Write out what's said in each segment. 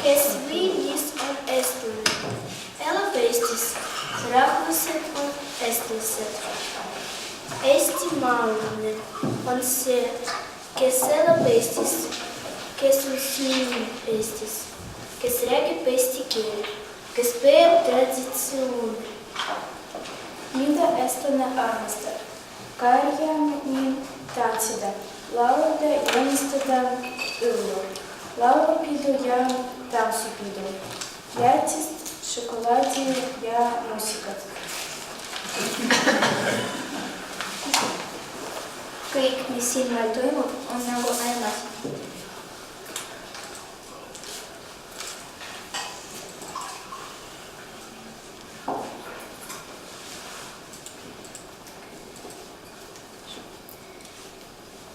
Es viņas un estuli. Ela pestis, rahuset un estiset. Esti malne, un se, kes ela pestis, kes un sīni pestis, kes regi pesti kieri, kes pēr tradicioni. Mida estone armasta, karjami tācida, laude jonistada yllo, laulapidu ja tansupidu, jätist, šokoladi ja musikat. Kõik, mis silmal toimub, on nagu aimas.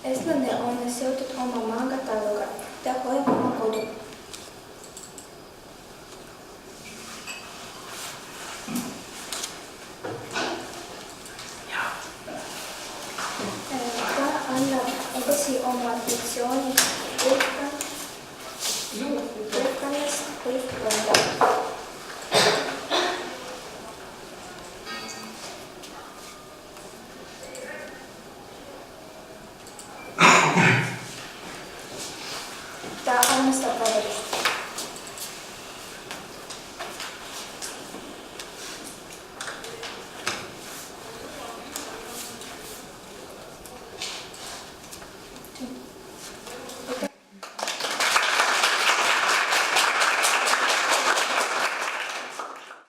Eslane on seotud oma maaga taluga. Ta hoiab oma kodu. Ta annab edasi oma traditsiooni põlvkonnast põlvkonda.